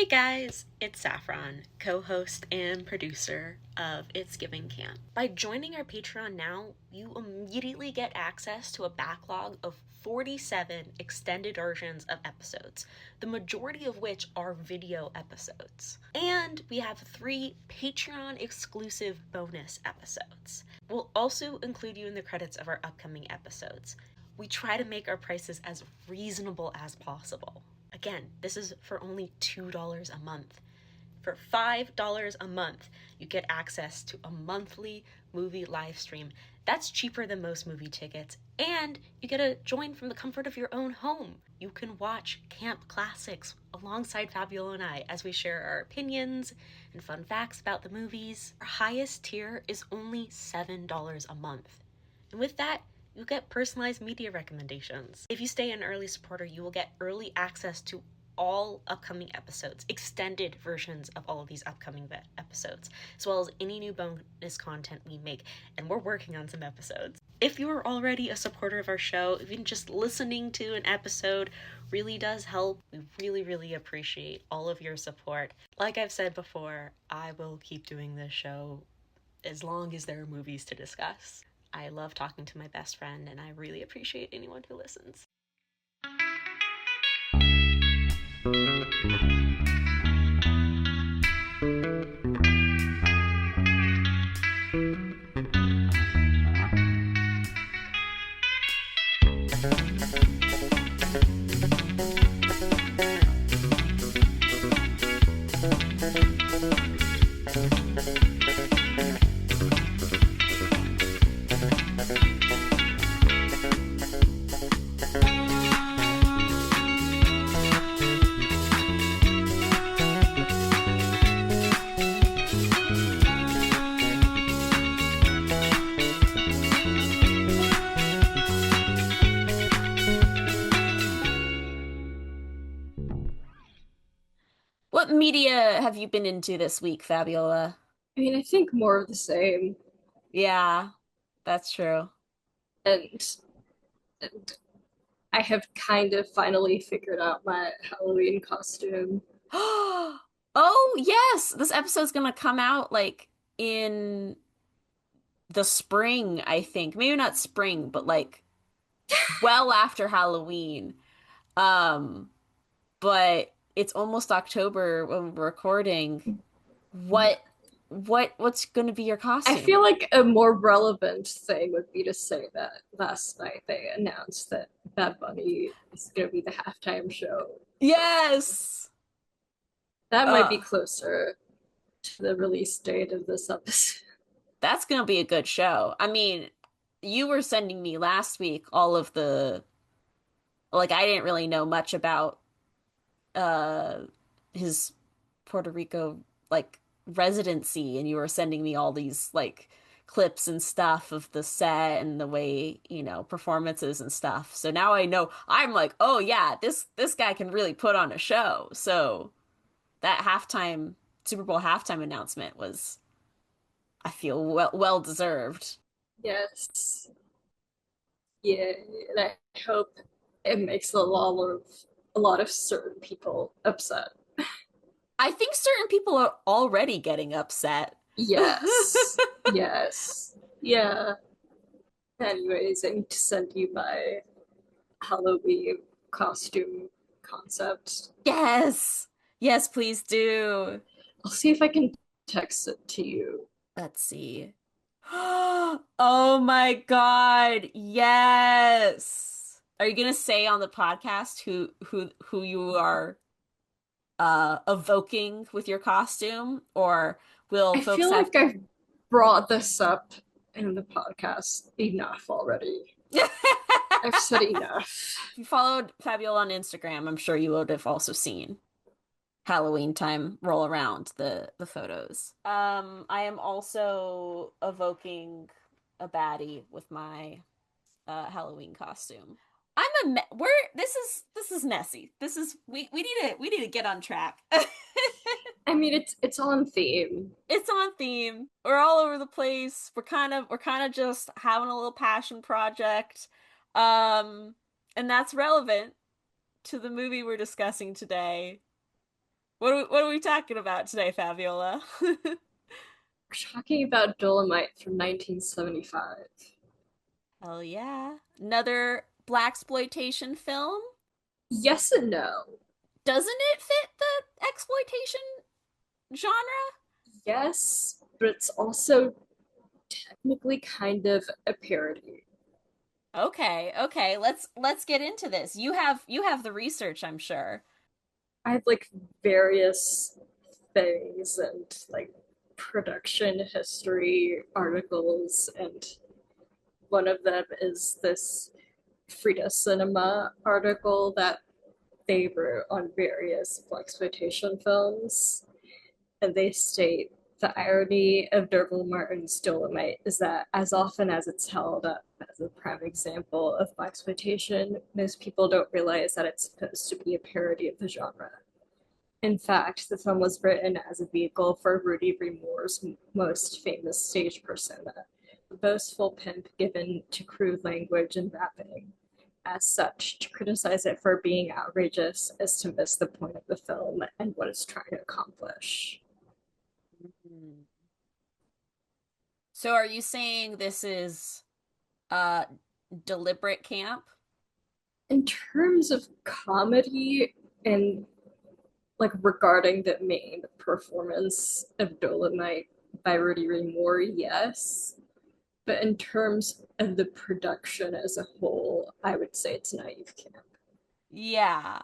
Hey guys, it's Saffron, co host and producer of It's Giving Camp. By joining our Patreon now, you immediately get access to a backlog of 47 extended versions of episodes, the majority of which are video episodes. And we have 3 Patreon exclusive bonus episodes. We'll also include you in the credits of our upcoming episodes. We try to make our prices as reasonable as possible. Again, this is for only $2 a month. For $5 a month, you get access to a monthly movie live stream. That's cheaper than most movie tickets, and you get to join from the comfort of your own home. You can watch camp classics alongside Fabiola and I as we share our opinions and fun facts about the movies. Our highest tier is only $7 a month. And with that, you'll get personalized media recommendations. If you stay an early supporter, you will get early access to all upcoming episodes, extended versions of all of these upcoming episodes, as well as any new bonus content we make, and we're working on some episodes. If you are already a supporter of our show, even just listening to an episode really does help. We really appreciate all of your support. Like I've said before, I will keep doing this show as long as there are movies to discuss. I love talking to my best friend, and I really appreciate anyone who listens. What media have you been into this week, Fabiola? I think more of the same. Yeah, that's true. And, and I have kind of finally figured out my Halloween costume. Oh, yes. This episode's gonna come out like in the spring, I think. Maybe not spring, but like well after Halloween. Um, but it's almost October when we're recording. What's gonna be your I costume? feel like a more relevant thing would be to say that last night they announced that Bad Bunny is going to be the halftime show. Yes. That might be Uh, closer to the release date of this episode. that's gonna be a good show. I mean, you were sending me last week all of the like I didn't really know much about uh his Puerto Rico like residency, and you were sending me all these like clips and stuff of the set and the way, performances and stuff. So now I know. I'm like, "Oh yeah, this guy can really put on a show." So that halftime Super Bowl halftime announcement was, I feel, well deserved. Yes. Yeah, and I hope it makes a lot of certain people upset. I think certain people are already getting upset. Yes. Yes. Yeah. Anyways, I need to send you my Halloween costume concept. Yes. Yes, please do. I'll see if I can text it to you. Let's see. Oh my God. Yes. Are you gonna say on the podcast who you are evoking with your costume, or will I folks feel have like I've brought this up in the podcast enough already. I've said enough. If you followed Fabiola on Instagram, I'm sure you would have also seen Halloween time roll around the photos. I am also evoking a baddie with my Halloween costume. We're this is messy. We need to get on track. I mean, it's on theme. It's on theme. We're all over the place. We're kind of just having a little passion project. Um and that's relevant to the movie we're discussing today. what are we talking about today, Fabiola? We're talking about Dolomite from 1975. Hell yeah. Another blaxploitation film? Yes and no. Doesn't it fit the exploitation genre? Yes, but it's also technically kind of a parody. Okay, okay. Let's get into this. You have the research, I'm sure. I have like various things and like production history articles, and one of them is this Frida Cinema article that they wrote on various blaxploitation films, and they state the irony of Derville Martin's Dolomite is that as often as it's held up as a prime example of blaxploitation, most people don't realize that it's supposed to be a parody of the genre. In fact, the film was written as a vehicle for Rudy Moore's most famous stage persona, a boastful pimp given to crude language and rapping. As such, to criticize it for being outrageous is to miss the point of the film and what it's trying to accomplish. Mhm. So are you saying this is uh deliberate camp? In terms of comedy and like regarding the main performance of Dolomite by Rudy Ray Moore, yes. But in terms of the production as a whole, I would say it's naive camp. Yeah.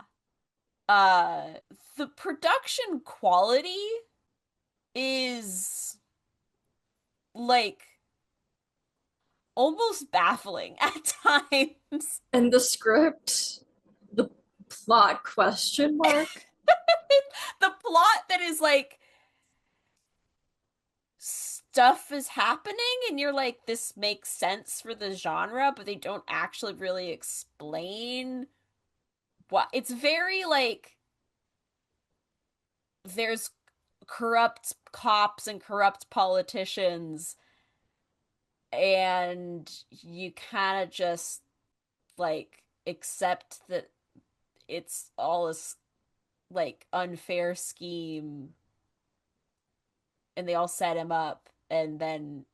Uh the production quality is like almost baffling at times. And the script, the plot question mark, The plot that is like stuff is happening and you're like this makes sense for the genre, but they don't actually really explain what. It's very like there's corrupt cops and corrupt politicians and you kind of just like accept that it's all this like unfair scheme and they all set him up and then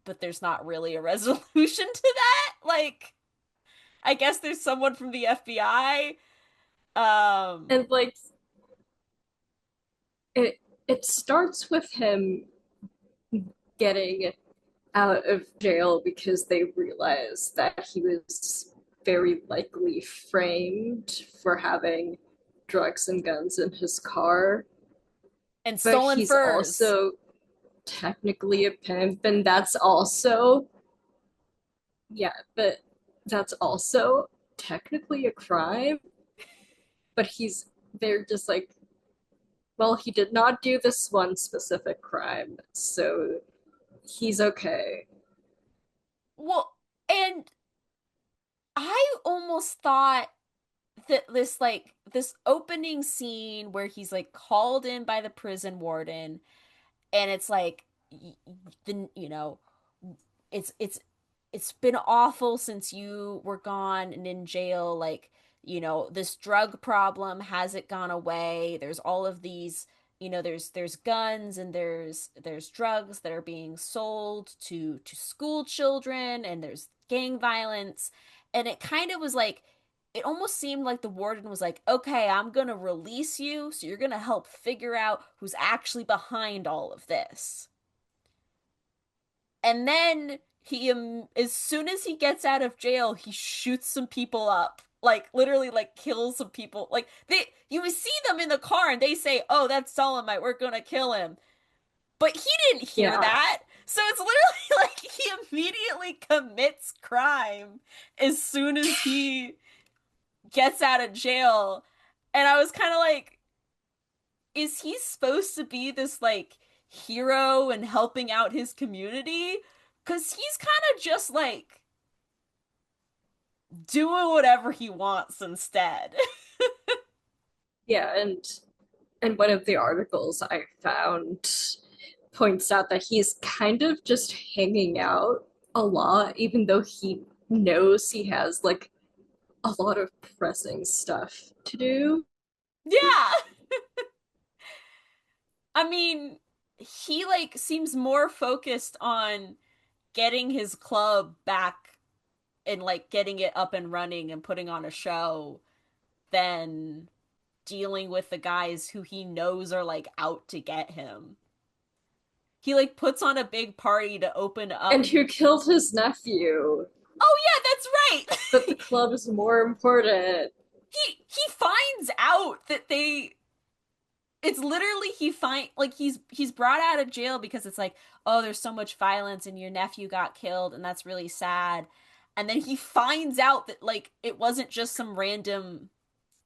but there's not really a resolution to that. Like I guess there's someone from the FBI. Um and like it it starts with him getting out of jail because they realize that he was very likely framed for having drugs and guns in his car. and But stolen he's furs. also technically a pimp, and that's also, yeah, but that's also technically a crime. But they're just like, well, he did not do this one specific crime, so he's okay. Well, and I almost thought that this like this opening scene where he's like called in by the prison warden and it's like the it's it's been awful since you were gone and in jail, like this drug problem hasn't gone away, there's all of these, there's guns and there's drugs that are being sold to school children and there's gang violence, and it kind of was like it almost seemed like the warden was like, okay, I'm gonna release you so you're gonna help figure out who's actually behind all of this. And then as soon as he gets out of jail, he shoots some people up. Like literally like kills some people. Like you see them in the car and they say, "Oh, that's Dolomite. We're going to kill him." But he didn't hear Yeah, that. So it's literally like he immediately commits crime as soon as he gets out of jail. And I was kind of like, is he supposed to be this like hero and helping out his community? Because he's kind of just like doing whatever he wants instead. yeah, and one of the articles I found points out that he's kind of just hanging out a lot, even though he knows he has like a lot of pressing stuff to do. Yeah. I mean, he like seems more focused on getting his club back and like getting it up and running and putting on a show than dealing with the guys who he knows are like out to get him. He like puts on a big party to open up. And who killed his nephew. Oh yeah, that's right. But the club is more important. He finds out that they it's literally he find like he's brought out of jail because it's like, oh, there's so much violence and your nephew got killed and that's really sad. And then he finds out that like it wasn't just some random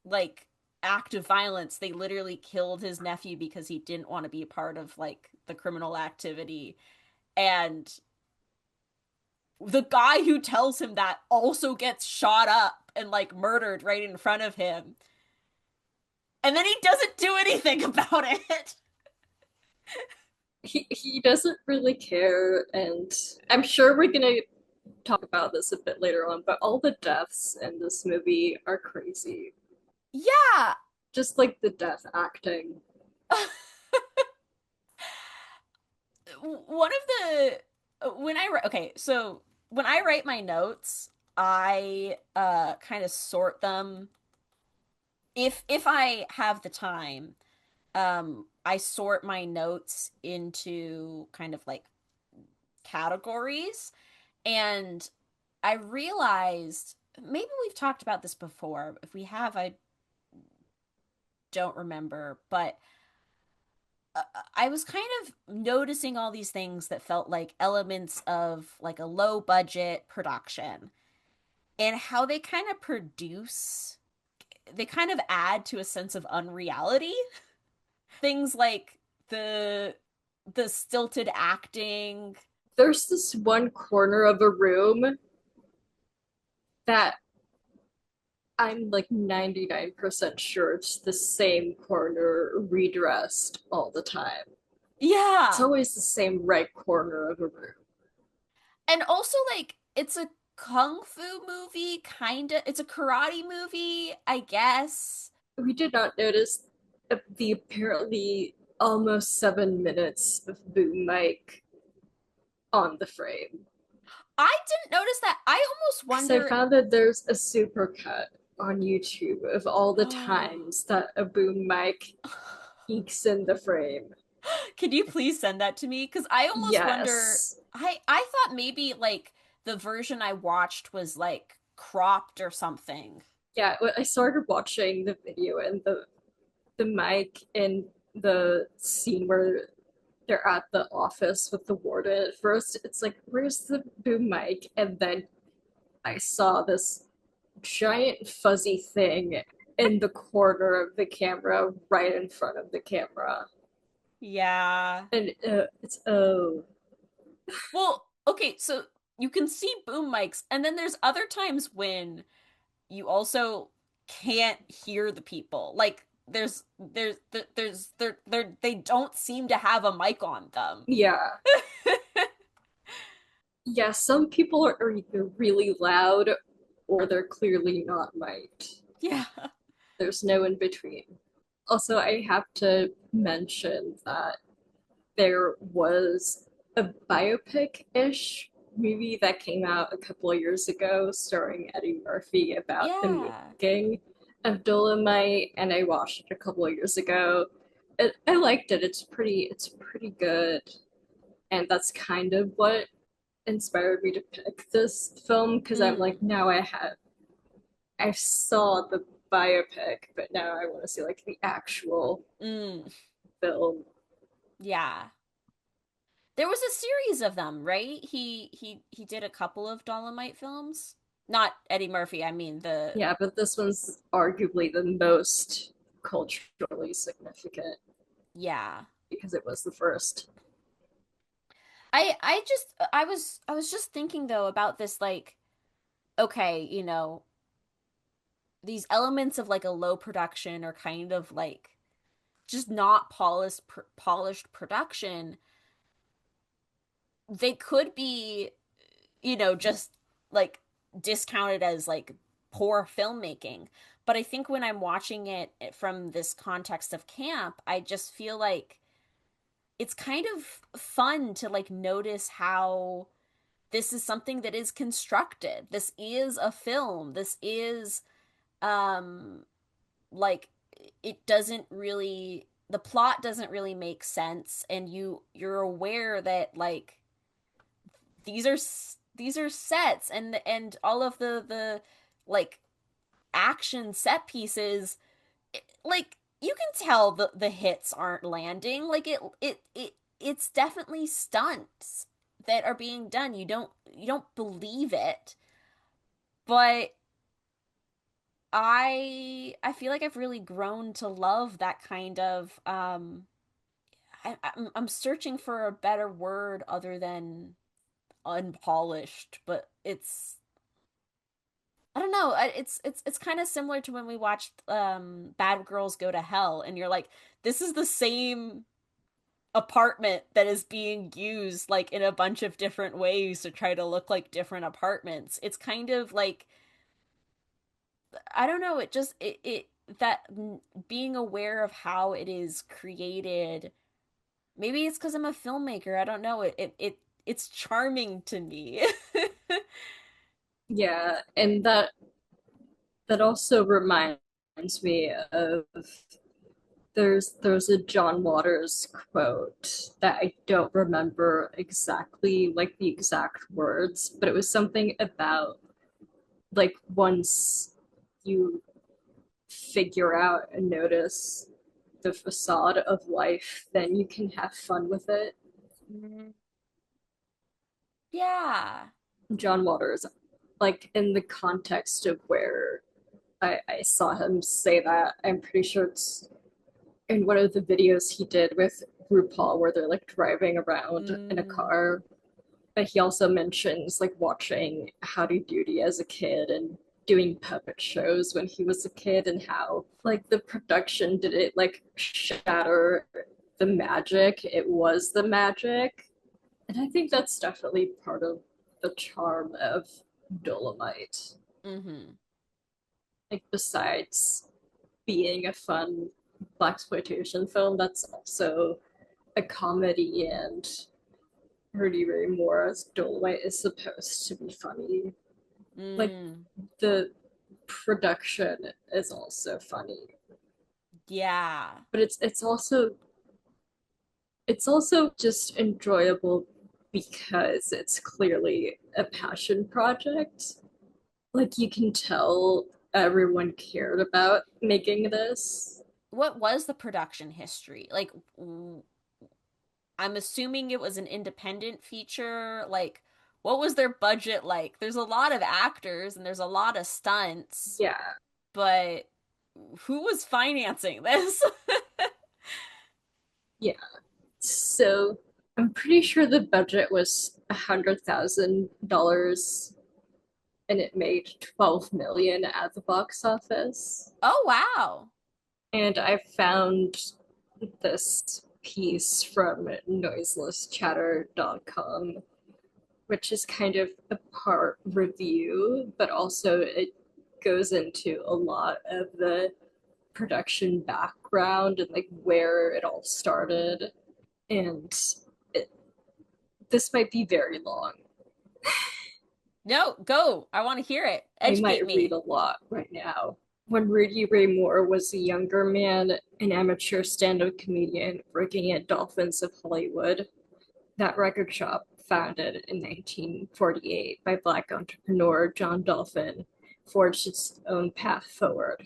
like act of violence. They literally killed his nephew because he didn't want to be a part of like the criminal activity. And the guy who tells him that also gets shot up and like murdered right in front of him. And then he doesn't do anything about it. He doesn't really care, and I'm sure we're gonna talk about this a bit later on, but all the deaths in this movie are crazy. Yeah. Just like the death acting. One of the when I okay, so when I write my notes, I kind of sort them if I have the time. I sort my notes into kind of like categories, and I realized maybe we've talked about this before. If we have, I don't remember, but I was kind of noticing all these things that felt like elements of like a low budget production and how they kind of they kind of add to a sense of unreality. Things like the stilted acting. There's this one corner of a room that I'm like 99% sure it's the same corner redressed all the time. It's Yeah. always the same right corner of a room. And also like it's a kung fu movie kind of. It's a karate movie, I guess. We did not notice the apparently almost 7 minutes of boom mic on the frame. I didn't notice that. I almost Because I wonder. found that there's a supercut on YouTube of all the times that a boom mic peeks in the frame. Can you please send that to me? Because I almost wonder. Yes. I thought maybe like the version I watched was like cropped or something. Yeah, I started watching the video and the mic in the scene where they're at the office with the warden. At first, it's like, where's the boom mic? And then I saw this giant fuzzy thing in the corner of the camera, right in front of the camera. Yeah. And it's, oh. Well, okay, so you can see boom mics, and then there's other times when you also can't hear the people. Like they don't seem to have a mic on them. Yeah. Yeah, some people are either really loud or they're clearly not mic'd. Yeah. There's no in between. Also, I have to mention that there was a biopic-ish movie that came out a couple of years ago starring Eddie Murphy about the Yeah. making of Dolomite, and I watched it a couple of years ago. I liked it. It's pretty good, and that's kind of what inspired me to pick this film because I'm Mm, like, now I saw the biopic, but now I want to see like the actual mm, film. yeah. There was a series of them, right? He did a couple of Dolomite films. Not Eddie Murphy, I mean the Yeah, but this one's arguably the most culturally significant yeah. because it was the first. I was just thinking though about this like okay, you know, these elements of like a low production or kind of like just not polished production, they could be, you know, just like discounted as like poor filmmaking. But I think when I'm watching it from this context of camp, I just feel like it's kind of fun to like notice how this is something that is constructed. This is a film. This is um like it doesn't really, the plot doesn't really make sense, and you're aware that like these are these are sets, and all of the like action set pieces, like you can tell the hits aren't landing. Like it's definitely stunts that are being done. You don't believe it, but I feel like I've really grown to love that kind of I'm searching for a better word other than unpolished, but it's, I don't know. It's kind of similar to when we watched Bad Girls Go to Hell, and you're like, this is the same apartment that is being used like in a bunch of different ways to try to look like different apartments. It's kind of like, I don't know, it just it that being aware of how it is created. Maybe it's because I'm a filmmaker. I don't know. It's charming to me. Yeah, and that also reminds me of there's a John Waters quote that I don't remember exactly like the exact words, but it was something about like once you figure out and notice the facade of life, then you can have fun with it. Mhm. Yeah. John Waters, like in the context of where I saw him say that, I'm pretty sure it's in one of the videos he did with RuPaul where they're like driving around in a Mm. car. But he also mentions like watching Howdy Doody as a kid and doing puppet shows when he was a kid, and how like the production did it like shatter the magic. It was the magic. And I think that's definitely part of the charm of Dolomite. Mm-hmm. Like besides being a fun blaxploitation film, that's also a comedy, and Rudy Ray Moore's Dolomite is supposed to be funny. Like Mm. the production is also funny, Yeah. but it's also just enjoyable because it's clearly a passion project. Like you can tell everyone cared about making this. What was the production history? Like, I'm assuming it was an independent feature. Like, what was their budget like? There's a lot of actors and there's a lot of stunts, Yeah. but who was financing this? Yeah. So I'm pretty sure the budget was $100,000 and it made 12 million at the box office. Oh, wow. And I found this piece from noiselesschatter.com, which is kind of a part review, but also it goes into a lot of the production background and like where it all started. And it, this might be very long. No, go. I want to hear it. I Educate might read me. a lot right now. When Rudy Ray Moore was a younger man, an amateur stand up comedian working at Dolphins of Hollywood, that record shop, founded in 1948 by Black entrepreneur John Dolphin, forged its own path forward.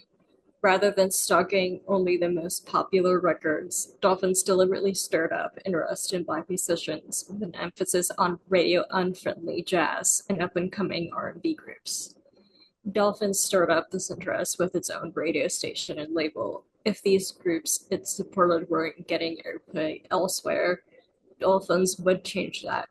Rather than stocking only the most popular records, Dolphins deliberately stirred up interest in Black musicians with an emphasis on radio-unfriendly jazz and up-and-coming R&B groups. Dolphins stirred up this interest with its own radio station and label. If these groups it supported weren't getting airplay elsewhere, Dolphins would change that.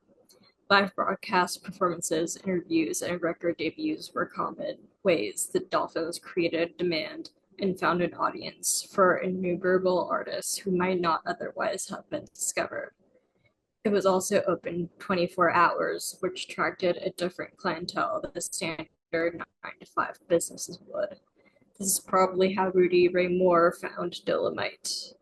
Live broadcast performances, interviews, and record debuts were common ways that Dolphins created demand and found an audience for innumerable artists who might not otherwise have been discovered. It was also open 24 hours, which attracted a different clientele than the standard 9 to 5 businesses would. This is probably how Rudy Ray Moore found Dolomite.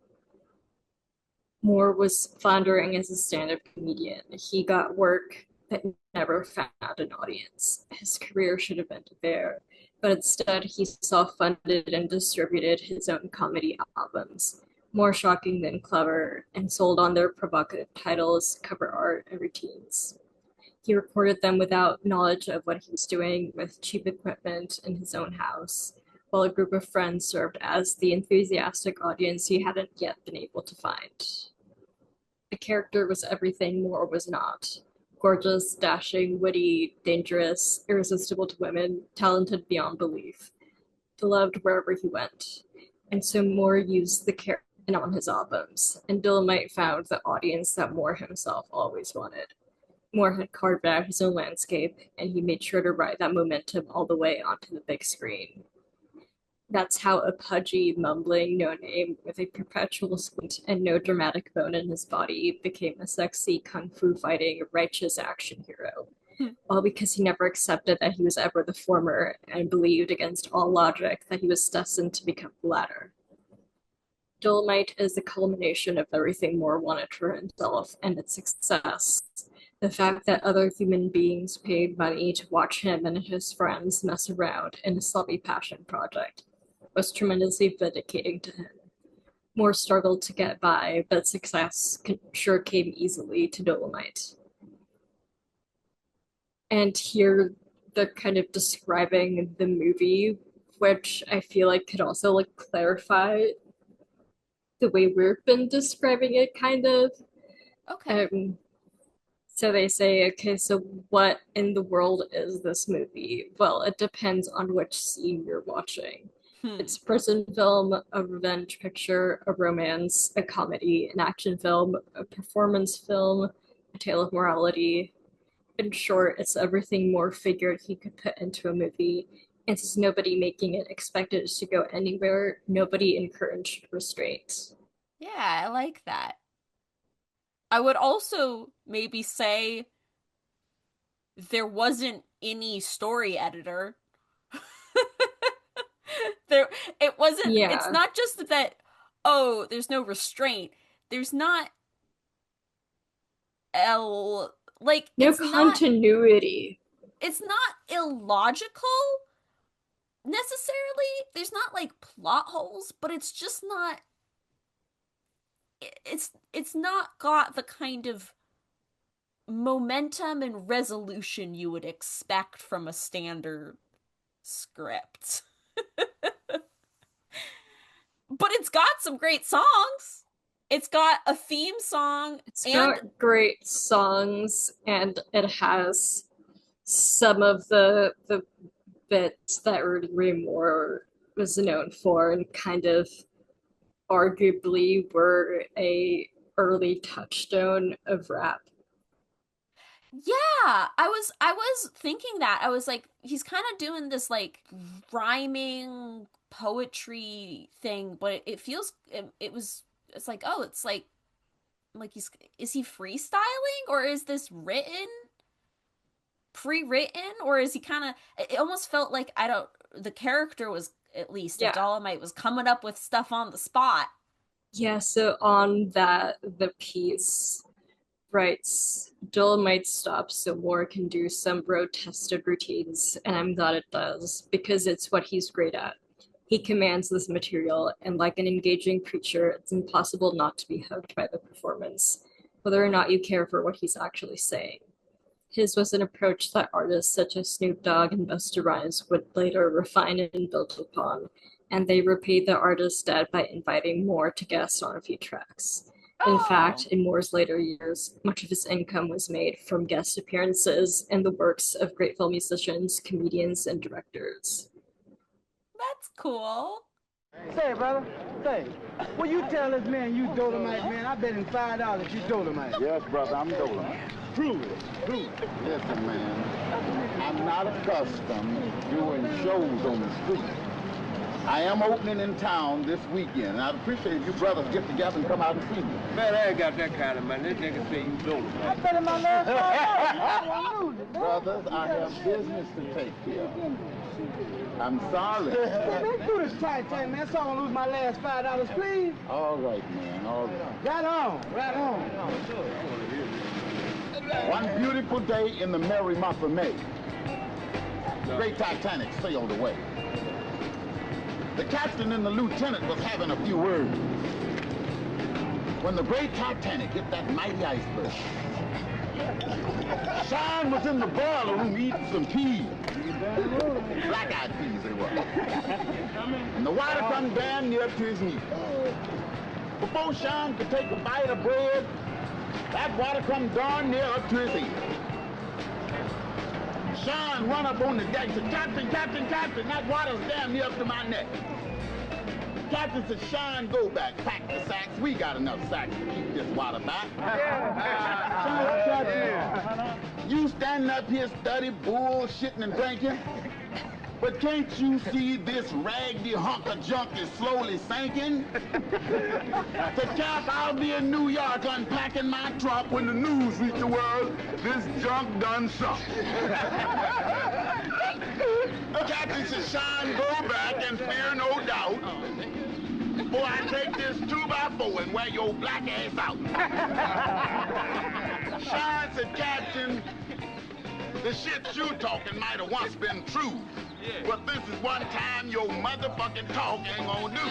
Moore was floundering as a stand-up comedian. He got work that never found an audience. His career should have ended there, but instead he self-funded and distributed his own comedy albums, more shocking than clever, and sold on their provocative titles, cover art, and routines. He recorded them without knowledge of what he was doing, with cheap equipment in his own house, while a group of friends served as the enthusiastic audience he hadn't yet been able to find. The character was everything Moore was not: gorgeous, dashing, witty, dangerous, irresistible to women, talented beyond belief, beloved wherever he went. And so Moore used the character on his albums, and Dolomite found the audience that Moore himself always wanted. Moore had carved out his own landscape, and he made sure to ride that momentum all the way onto the big screen. That's how a pudgy, mumbling no-name with a perpetual squint and no dramatic bone in his body became a sexy, kung fu fighting, righteous action hero. All because he never accepted that he was ever the former and believed against all logic that he was destined to become the latter. Dolomite is the culmination of everything Moore wanted for himself and its success. The fact that other human beings paid money to watch him and his friends mess around in a sloppy passion project was tremendously vindicating to him. Moore struggled to get by, but success sure came easily to Dolomite. And here they're kind of describing the movie, which I feel like could also like clarify the way we've been describing it, kind of. Okay. So they say, okay, so what in the world is this movie? Well, it depends on which scene you're watching. It's a prison film, a revenge picture, a romance, a comedy, an action film, a performance film, a tale of morality. In short, it's everything Moore figured he could put into a movie, and since nobody making it expected it to go anywhere, nobody encouraged restraint. Yeah, I like that. I would also maybe say there wasn't any story editor. It wasn't, Yeah. It's not just that, oh, there's no restraint. There's not like No it's continuity. It's not illogical necessarily. There's not like plot holes, but it's just not it's not got the kind of momentum and resolution you would expect from a standard script. But it's got some great songs. It's got a theme song. It's got great songs, and it has some of the bits that Rudy Moore was known for, and kind of arguably were a early touchstone of rap. Yeah, I was thinking that. I was like, he's kind of doing this like rhyming poetry thing, but it feels it's like, oh, it's like is he freestyling, or is this written, pre-written, or is he kind of, it almost felt like, the character was, at least the Dolomite was coming up with stuff on the spot. Yeah, so on that, the piece writes, Dolomite stops so Moore can do some road-tested routines, and I'm glad it does, because it's what he's great at. He commands this material, and like an engaging preacher, it's impossible not to be hooked by the performance, whether or not you care for what he's actually saying. His was an approach that artists such as Snoop Dogg and Busta Rhymes would later refine and build upon, and they repaid the artist's debt by inviting Moore to guest on a few tracks. In fact, in Moore's later years, much of his income was made from guest appearances in the works of great film musicians, comedians, and directors. That's cool. Say, brother, say, will you tell this man you Dolomite, man? I bet him $5 you Dolomite. Yes, brother, I'm Dolomite. Prove it, prove it. Listen, man, I'm not accustomed to doing shows on the street. I am opening in town this weekend, and I'd appreciate if you brothers get together and come out and see me. Man, I ain't got that kind of money. This nigga say you Dolomite. I bet him my last $5. Brothers, I have business to take care of. I'm sorry. Hey, man, do this tight, man, so I don't lose my last $5, please. All right, man, all right. Right on, right on. One beautiful day in the merry month of May, the great Titanic sailed away. The captain and the lieutenant was having a few words when the great Titanic hit that mighty iceberg. Sean was in the boiler room eating some peas. Black-eyed peas they were. And the water come down near to his knees. Before Sean could take a bite of bread, that water come darn near up to his head. Sean run up on the deck and said, Captain, Captain, Captain, that water's damn near up to my neck. Captain said, Sean, go back, pack the sacks. We got enough sacks to keep this water back. Sean, you standing up here study bullshitting and drinking, but can't you see this raggedy hunk of junk is slowly sinking? To Cap, I'll be in New York unpacking my trunk when the news reach the world, this junk done sunk. Captain said, Sean, go back and fear no doubt, before I take this 2x4 and wear your black ass out. Sean said, Captain, the shit you talking might have once been true. But this is one time your motherfucking talk ain't gonna do.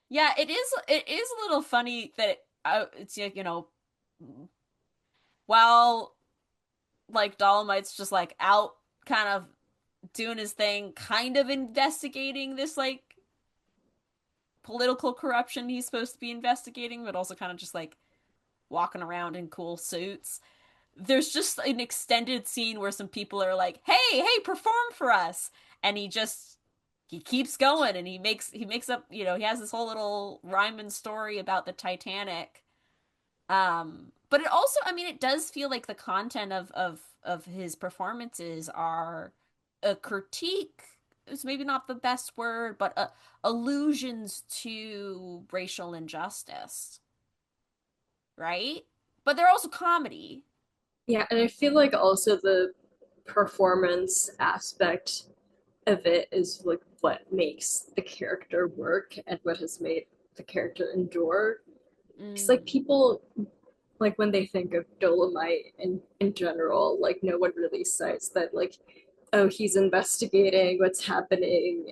Yeah, it is a little funny that it's, you know, while like Dolomite's just like out kind of doing his thing, kind of investigating this like political corruption he's supposed to be investigating, but also kind of just like walking around in cool suits. There's just an extended scene where some people are like, hey, perform for us. And he keeps going, and he makes up, you know, he has this whole little rhyme and story about the Titanic. But it also, I mean, it does feel like the content of his performances are a critique. It's maybe not the best word, but allusions to racial injustice. Right? But they're also comedy. Yeah, and I feel like also the performance aspect of it is like what makes the character work and what has made the character endure. Because like people, like when they think of Dolomite in general, like no one really says that like, oh, he's investigating what's happening.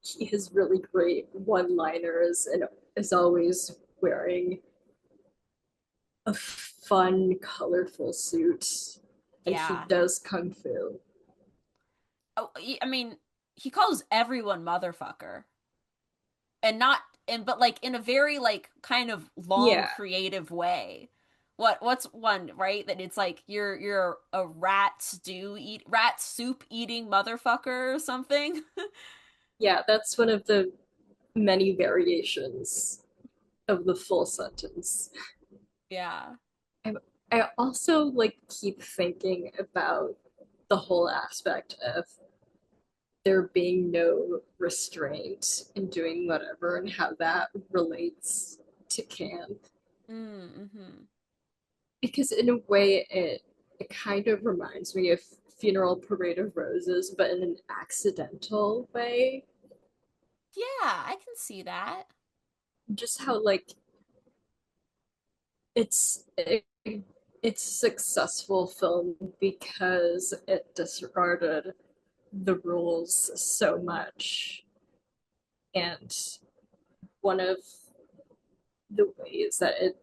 He has really great one-liners and is always wearing a fun, colorful suit. And he does kung fu. Oh, I mean, he calls everyone motherfucker. But like in a very like kind of long creative way. What's one, right? That it's like you're a rat soup eating motherfucker or something. Yeah, that's one of the many variations of the full sentence. Yeah. I also like keep thinking about the whole aspect of there being no restraint in doing whatever and how that relates to camp. Mm-hmm. Because in a way it kind of reminds me of Funeral Parade of Roses, but in an accidental way. Yeah, I can see that. Just how like it's a successful film because it disregarded the rules so much. And one of the ways that it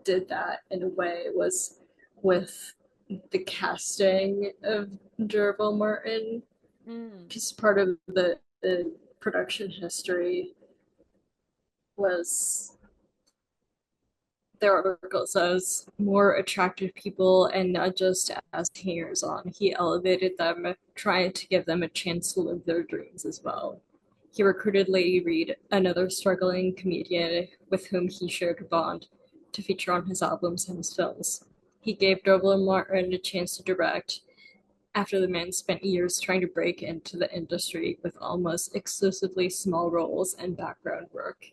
did that in a way was with the casting of D'Urville Martin. Because part of the production history was their article says more attractive people, and not just as hangers on. He elevated them, trying to give them a chance to live their dreams as well. He recruited Lady Reed, another struggling comedian with whom he shared a bond, to feature on his albums and his films. He gave D'Urville Martin a chance to direct after the man spent years trying to break into the industry with almost exclusively small roles and background work.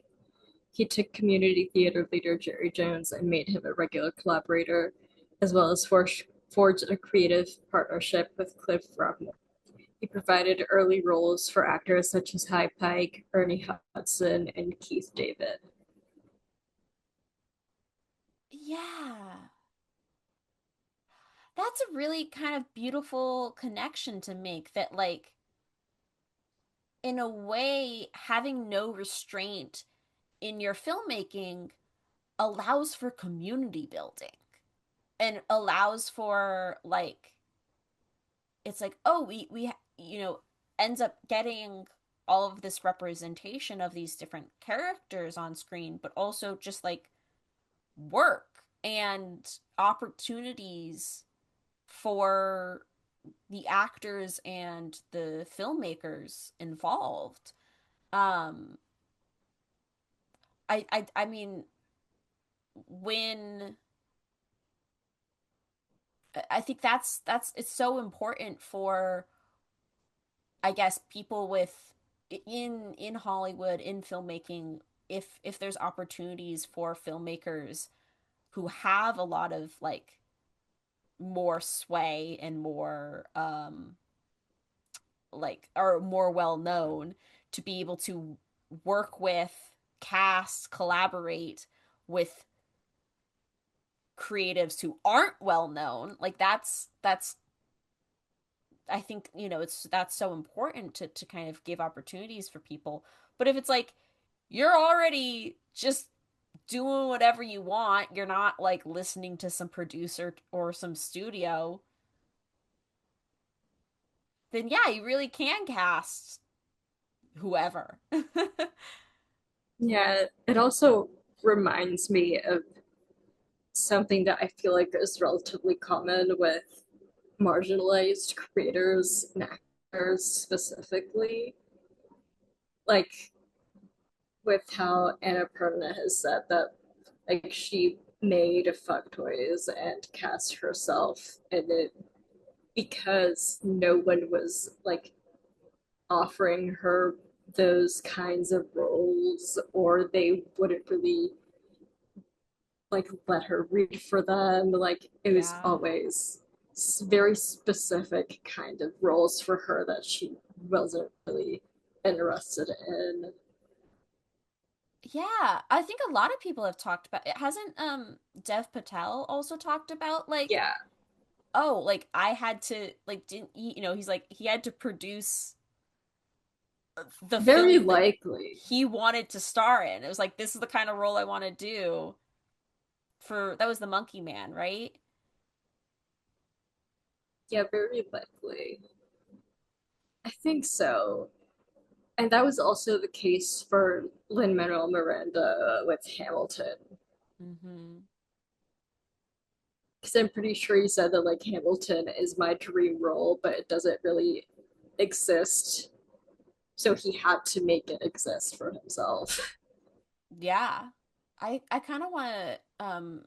He took community theater leader Jerry Jones and made him a regular collaborator, as well as forged a creative partnership with Cliff Rockmore. He provided early roles for actors such as Hy Pike, Ernie Hudson, and Keith David. Yeah. That's a really kind of beautiful connection to make, that like in a way having no restraint in your filmmaking allows for community building and allows for like, it's like, oh, we ends up getting all of this representation of these different characters on screen, but also just like work and opportunities for the actors and the filmmakers involved. um I mean, when I think that's it's so important for, I guess, people with in Hollywood, in filmmaking, if there's opportunities for filmmakers who have a lot of like more sway and more like are more well known, to be able to work with, cast, collaborate with creatives who aren't well known. Like that's I think, it's that's so important to kind of give opportunities for people. But if it's like you're already just doing whatever you want, you're not like listening to some producer or some studio, then yeah, you really can cast whoever. Yeah, it also reminds me of something that I feel like is relatively common with marginalized creators and actors specifically. Like with how Annapurna has said that like she made fuck toys and cast herself in it because no one was like offering her those kinds of roles, or they wouldn't really like let her read for them. Like it was Yeah. always very specific kind of roles for her that she wasn't really interested in. Yeah, I think a lot of people have talked about it. Hasn't Dev Patel also talked about like, Yeah, oh, like I had to like, didn't he, he's like he had to produce the very film that likely. he wanted to star in. It was like, this is the kind of role I want to do. For that was the Monkey Man, right? Yeah, very likely. I think so. And that was also the case for Lin-Manuel Miranda with Hamilton. Mm-hmm. Because I'm pretty sure he said that like Hamilton is my dream role, but it doesn't really exist. So he had to make it exist for himself. Yeah. I kind of want to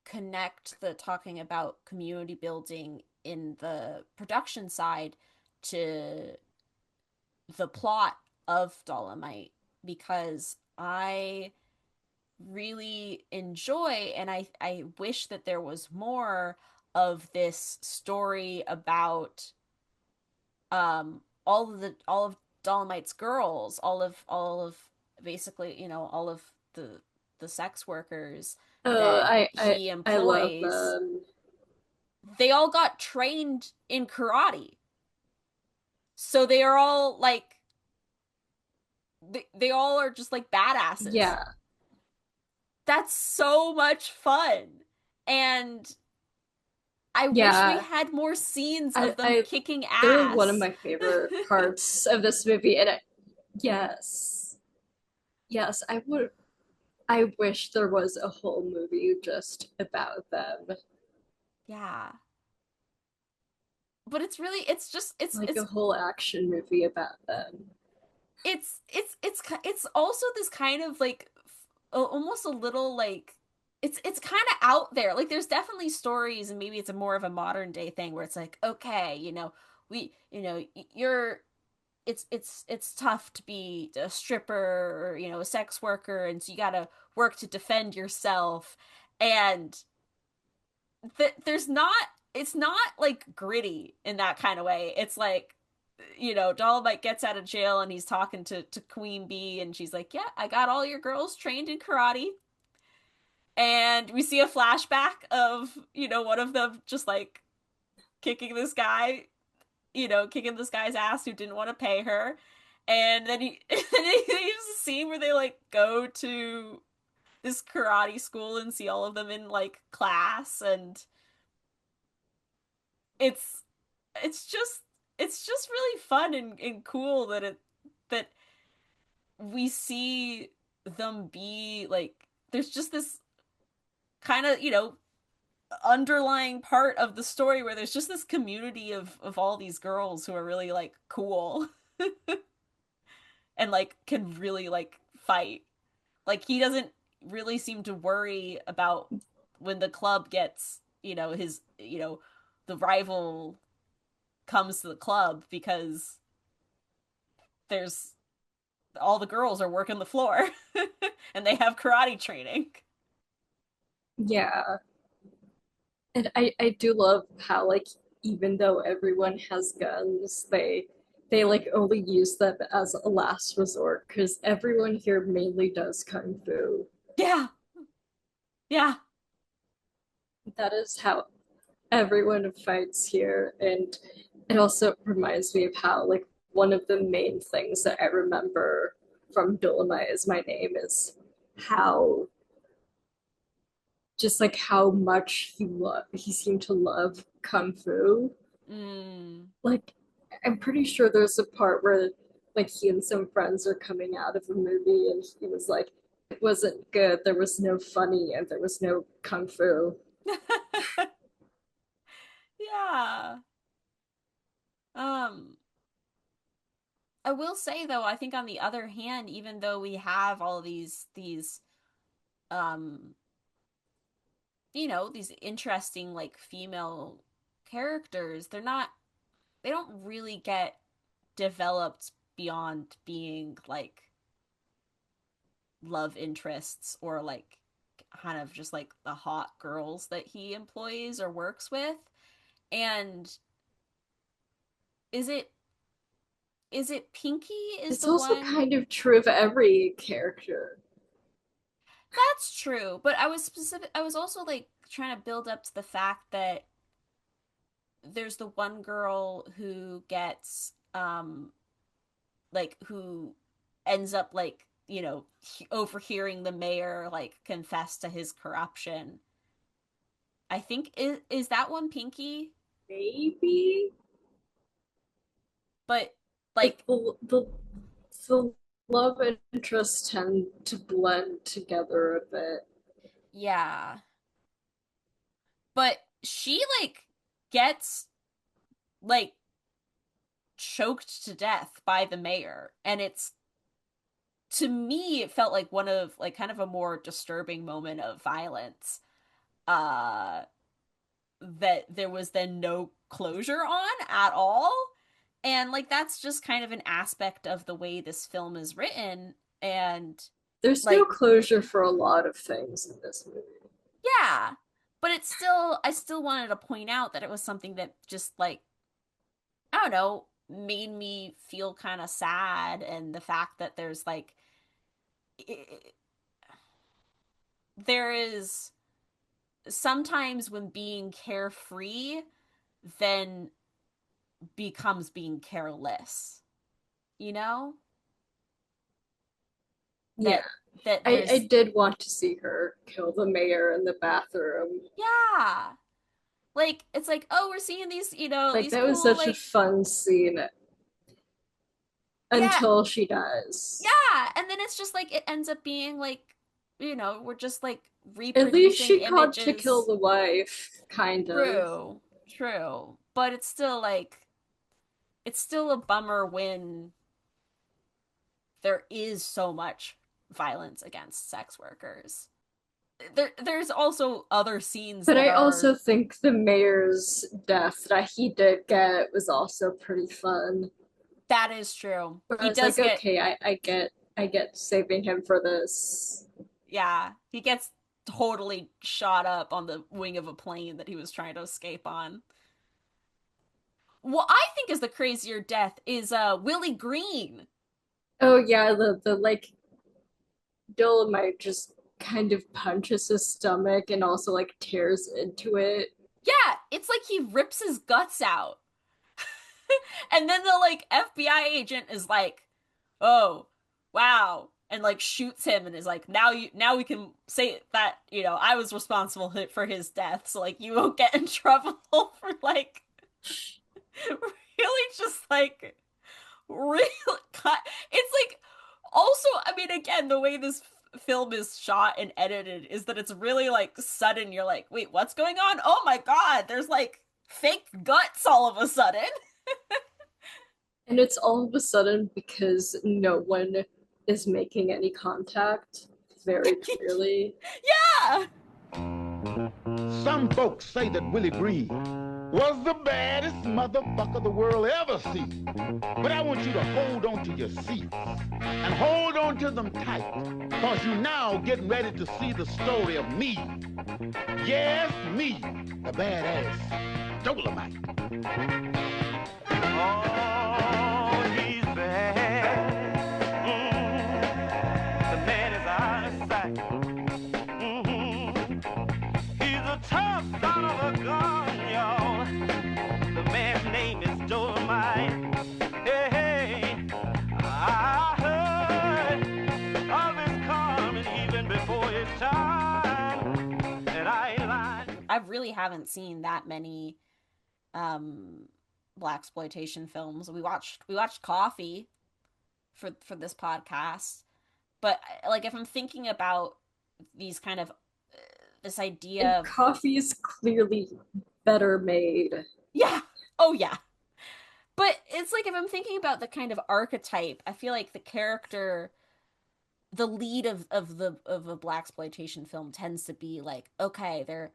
connect the talking about community building in the production side to the plot of Dolomite, because I really enjoy, and I wish that there was more of this story about all of Dolomite's girls, all of basically, all of the sex workers Oh, that he I love employs. them. They all got trained in karate. So they are all like they all are just like badasses. Yeah, That's so much fun. And I wish we yeah. had more scenes I, of them I kicking they're one of ass. my favorite parts of this movie, and yes, yes, I would. I wish there was a whole movie just about them, Yeah. But it's really, it's just like a whole action movie about them. it's also this kind of like almost a little like, it's kind of out there. Like there's definitely stories, and maybe it's a more of a modern day thing where it's like, okay, we, you're it's tough to be a stripper or a sex worker, and so you got to work to defend yourself. And there's not it's not like gritty in that kind of way. It's like, Dolomite gets out of jail and he's talking to Queen Bee, and she's like, "Yeah, I got all your girls trained in karate." And we see a flashback of, one of them just like kicking this guy, kicking this guy's ass who didn't want to pay her. And then and then there's a scene where they like go to this karate school and see all of them in like class, and it's it's just really fun and cool that we see them be like, there's just this kind of, underlying part of the story where there's just this community of all these girls who are really like cool and like can really like fight. Like he doesn't really seem to worry about when the club gets, his, the rival comes to the club, because there's all the girls are working the floor and they have karate training. Yeah. And I do love how like even though everyone has guns, they like only use them as a last resort because everyone here mainly does kung fu. Yeah. Yeah. That is how everyone fights here, and it also reminds me of how like one of the main things that I remember from Dolomite is My Name is how just like how much he seemed to love kung fu. Mm. Like I'm pretty sure there's a part where like he and some friends are coming out of a movie and he was like it wasn't good, there was no funny and there was no kung fu. Yeah. Um, I will say though, I think on the other hand, even though we have all these um, these interesting like female characters, they don't really get developed beyond being like love interests, or like kind of just like the hot girls that he employs or works with. And is it Pinky is It's the also one? kind of true of every character. That's true, but I was also like trying to build up to the fact that there's the one girl who gets like who ends up like, overhearing the mayor like confess to his corruption. I think is that one Pinky? Maybe But like, like the love interests tend to blend together a bit. yeah. But she like gets like choked to death by the mayor, and it's, to me it felt like one of like kind of a more disturbing moment of violence uh that there was then no closure on at all. And like that's just kind of an aspect of the way this film is written. And There's no like, closure for a lot of things in this movie. yeah, but it's still, I still wanted to point out that it was something that just like, I don't know, made me feel kind of sad. And the fact that there's like there is sometimes when being carefree then becomes being careless, you know? Yeah, That I there's, did want to see her kill the mayor in the bathroom. yeah. Like it's like, oh, we're seeing these, Like these that was cool such a like, fun scene yeah, until she dies. yeah, and then it's just like it ends up being like, we're just like At least reproducing she got to kill images. the wife, kind of. True, true. But it's still like, it's still a bummer when there is so much violence against sex workers. There's also other scenes But that I are, also think the mayor's death that he did get was also pretty fun. that is true. Where I He was like, does get, okay, I get saving him for this. yeah, he gets totally shot up on the wing of a plane that he was trying to escape on. What I think is the crazier death is Willie Green. Oh yeah, the like Dolomite just kind of punches his stomach and also like tears into it. Yeah, it's like he rips his guts out. And then the like FBI agent is like, "Oh, wow." And like shoots him and is like, now we can say that, I was responsible for his death, so like you won't get in trouble for like really just like real it's like also, I mean, again, the way this film is shot and edited is that it's really like sudden. You're like, wait, what's going on? Oh my God, there's like fake guts all of a sudden. And it's all of a sudden because no one is making any contact very clearly. Yeah. Some folks say that Willie Green was the baddest motherfucker the world ever seen. But I want you to hold on to your seats and hold on to them tight, because you now getting ready to see the story of me. Yes, me, the badass Dolomite. Oh, he's bad. The man is out of sight. He's a tough son of a gun, y'all. The man's name is Dolomite. Hey, I heard of his coming even before his time, and I ain't lying. I really haven't seen that many blaxploitation films. We watched Coffee for this podcast, but like if I'm thinking about these kind of this idea of Coffee is clearly better made. yeah, oh yeah, but it's like if I'm thinking about the kind of archetype, I feel like the character, the lead of a blaxploitation film tends to be like, okay, they're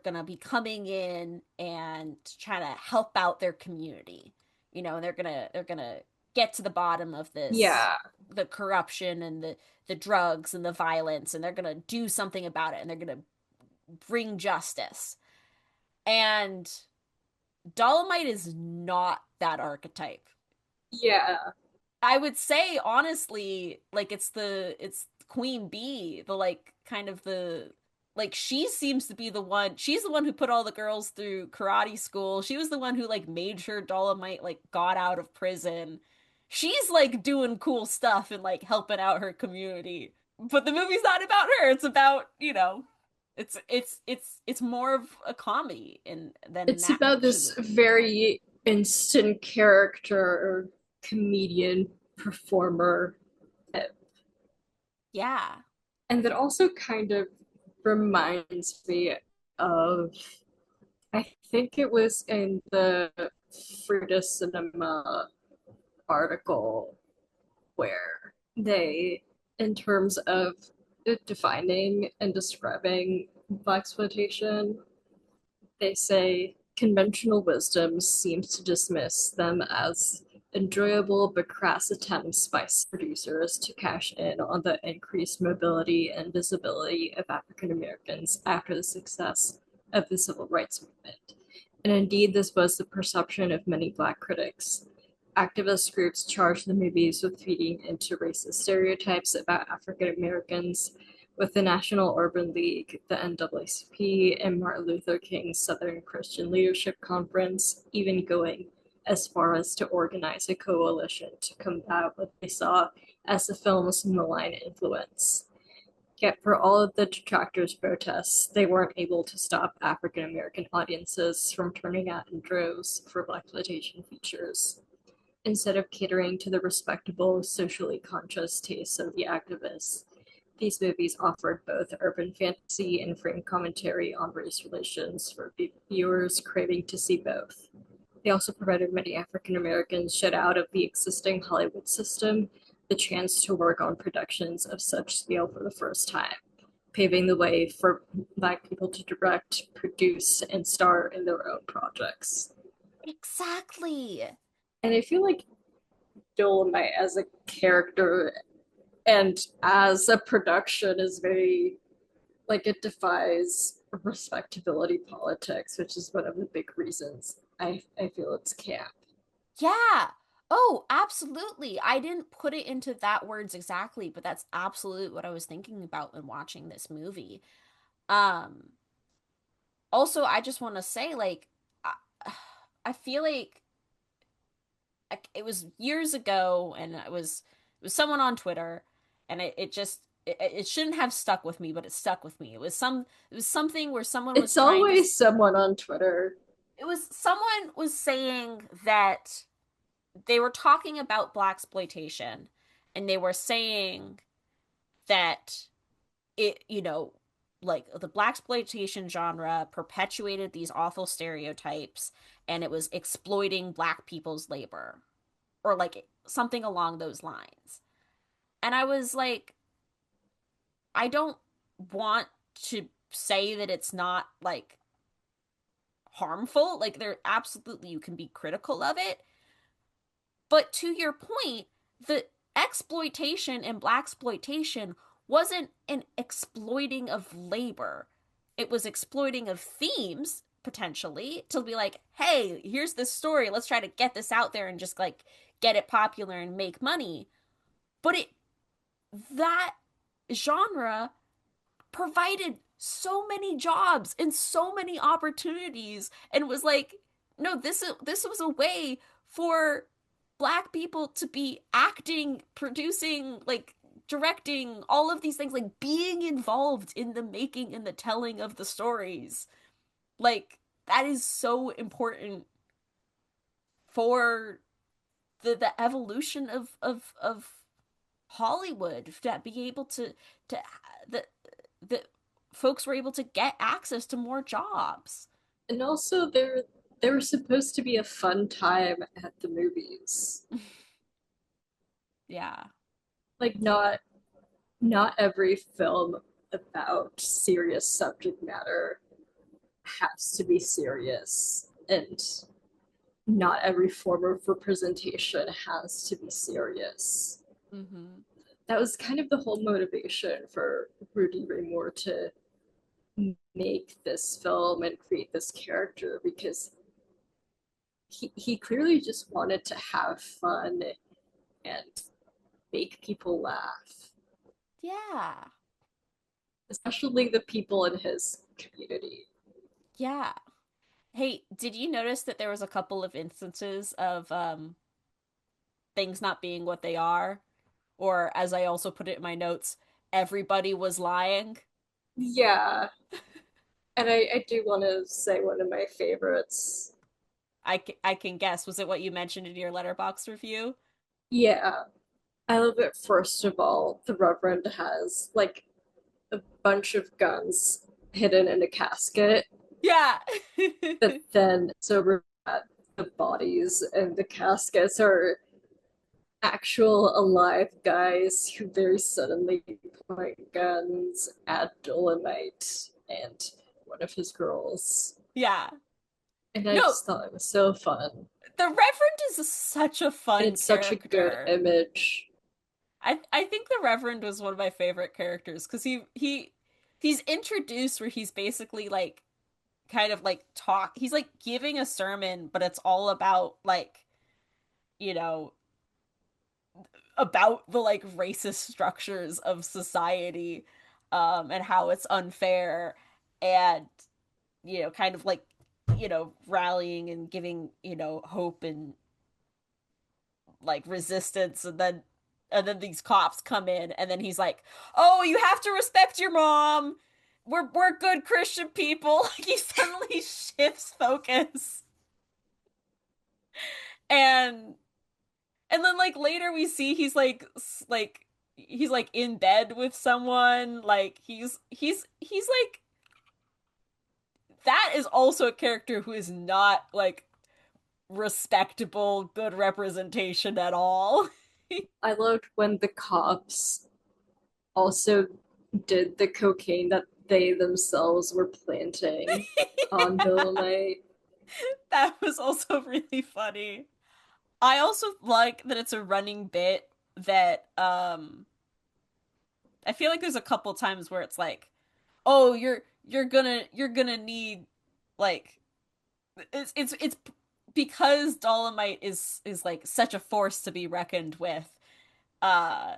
gonna be coming in and trying to help out their community, and they're gonna get to the bottom of this, Yeah. the corruption and the drugs and the violence, and they're gonna do something about it, and they're gonna bring justice. And Dolomite is not that archetype. Yeah. I would say honestly, like it's Queen Bee, the like kind of the like she seems to be the one. She's the one who put all the girls through karate school. She was the one who like made sure Dolomite like got out of prison. She's like doing cool stuff and like helping out her community. But the movie's not about her. It's about, it's more of a comedy than It's about this very instant character comedian performer. Yeah. And that also kind of reminds me of, I think it was in the Frida Cinema article where they, in terms of defining and describing blaxploitation, they say conventional wisdom seems to dismiss them as enjoyable but crass attempts by producers to cash in on the increased mobility and visibility of African Americans after the success of the civil rights movement. And indeed, this was the perception of many Black critics. Activist groups charged the movies with feeding into racist stereotypes about African Americans, with the National Urban League, the NAACP, and Martin Luther King's Southern Christian Leadership Conference even going as far as to organize a coalition to combat what they saw as the film's malign influence. Yet for all of the detractors' protests, they weren't able to stop African American audiences from turning out in droves for blaxploitation features. Instead of catering to the respectable, socially conscious tastes of the activists, these movies offered both urban fantasy and frank commentary on race relations for viewers craving to see both. They also provided many African Americans shut out of the existing Hollywood system the chance to work on productions of such scale for the first time, paving the way for Black people to direct, produce, and star in their own projects. Exactly. And I feel like Dolomite as a character And as a production is very, like, it defies respectability politics, which is one of the big reasons I feel it's camp. Yeah. Oh, absolutely. I didn't put it into that words exactly, but that's absolutely what I was thinking about when watching this movie. Um, Also, I just want to say, like, I, I feel like it was years ago, and it was someone on Twitter, and it just it shouldn't have stuck with me, but it stuck with me. It was something where someone was It's trying to always someone on Twitter. it was someone was saying that they were talking about blaxploitation, and they were saying that it, like the blaxploitation genre perpetuated these awful stereotypes, and it was exploiting black people's labor, or like something along those lines. And I was like, I don't want to say that it's not like harmful. Like, there absolutely, you can be critical of it, but to your point, the exploitation and blaxploitation wasn't an exploiting of labor. It was exploiting of themes, potentially, to be like, hey, here's this story. Let's try to get this out there and just like get it popular and make money. But that genre provided so many jobs and so many opportunities, and was like, no, this was a way for black people to be acting, producing, like directing, all of these things, like being involved in the making and the telling of the stories. Like, that is so important for the evolution of Hollywood, to be able to the folks were able to get access to more jobs. And also there was supposed to be a fun time at the movies. Yeah. Like, not every film about serious subject matter has to be serious, and not every form of representation has to be serious. Mm-hmm. That was kind of the whole motivation for Rudy Ray Moore to make this film and create this character, because he clearly just wanted to have fun and make people laugh, Yeah. especially the people in his community. Yeah. Hey, did you notice that there was a couple of instances of things not being what they are? Or, as I also put it in my notes, everybody was lying? Yeah, and I do want to say one of my favorites. I can guess. Was it what you mentioned in your Letterboxd review? Yeah, I love it. First of all, the Reverend has like a bunch of guns hidden in a casket, Yeah. but then sober the bodies and the caskets are actual alive guys who very suddenly point guns at Dolomite and one of his girls. Yeah. And I No, just thought it was so fun. the Reverend is such a fun And it's such a good character. image. I think the Reverend was one of my favorite characters because he's introduced where he's basically like kind of like he's like giving a sermon, but it's all about like, you know, about the like racist structures of society, and how it's unfair, and kind of like, rallying and giving, hope and like resistance. And then these cops come in, and then he's like, "Oh, you have to respect your mom. We're good Christian people." Like, he suddenly shifts focus. And then like later we see he's like he's like in bed with someone. Like, he's like, that is also a character who is not like respectable, good representation at all. I loved when the cops also did the cocaine that they themselves were planting on Dolomite. That was also really funny. I also like that it's a running bit that I feel like there's a couple times where it's like, oh, you're gonna need like it's because Dolomite is like such a force to be reckoned with. Uh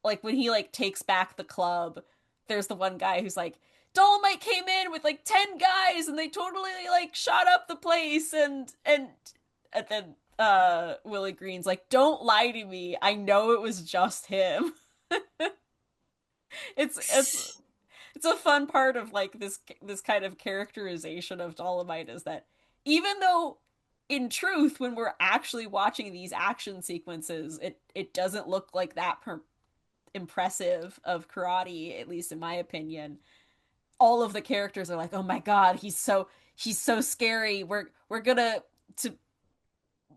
like when he like takes back the club, there's the one guy who's like, Dolomite came in with like 10 guys and they totally like shot up the place and then Willie Green's like, don't lie to me. I know it was just him. It's it's a fun part of like this kind of characterization of Dolomite is that even though in truth when we're actually watching these action sequences it doesn't look like that impressive of karate, at least in my opinion. All of the characters are like, oh my god, he's so scary. We're gonna to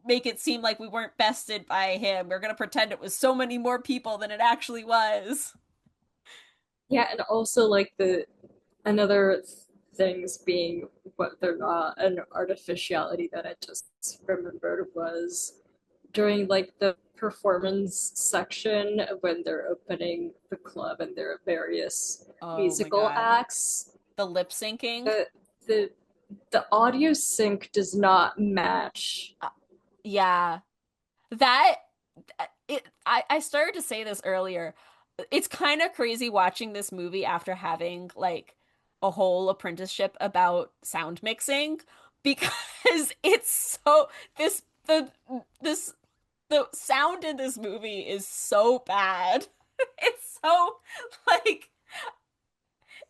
make it seem like we weren't bested by him. We're gonna pretend it was so many more people than it actually was. Yeah, and also like the another things being what they're not an artificiality that I just remembered was during like the performance section when they're opening the club and there are various Oh my musical god. acts. The lip syncing. The the audio sync does not match. Yeah. That I started to say this earlier. It's kind of crazy watching this movie after having like a whole apprenticeship about sound mixing because it's so this the sound in this movie is so bad. It's so like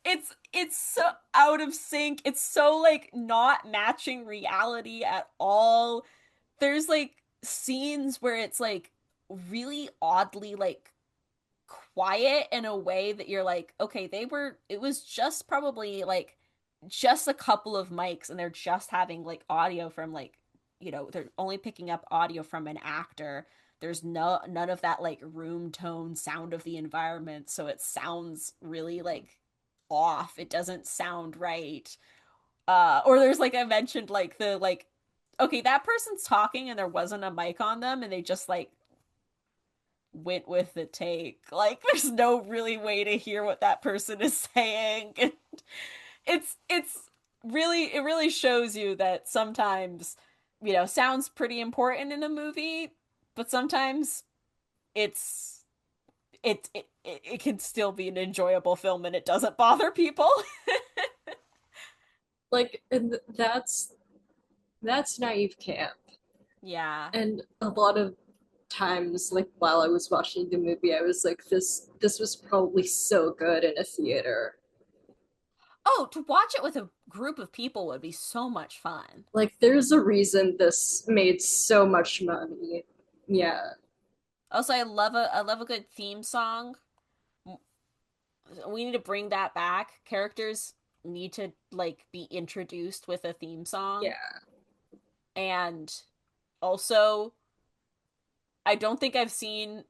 it's so out of sync. It's so like not matching reality at all. There's like scenes where it's like really oddly like quiet in a way that you're like, okay, it was just probably like just a couple of mics and they're just having like audio from like, they're only picking up audio from an actor. There's none of that like room tone sound of the environment, so it sounds really like off. It doesn't sound right. Or there's like I mentioned like the like okay, that person's talking and there wasn't a mic on them and they just like went with the take. Like there's no really way to hear what that person is saying. And it's really it really shows you that sometimes, sounds pretty important in a movie, but sometimes it's it can still be an enjoyable film and it doesn't bother people. Like, and that's naive camp. Yeah. And a lot of times, like while I was watching the movie, I was like, this was probably so good in a theater. Oh, to watch it with a group of people would be so much fun. Like, there's a reason this made so much money. Yeah. Also, I love a good theme song. We need to bring that back. Characters need to like be introduced with a theme song. Yeah. And also, I don't think I've seen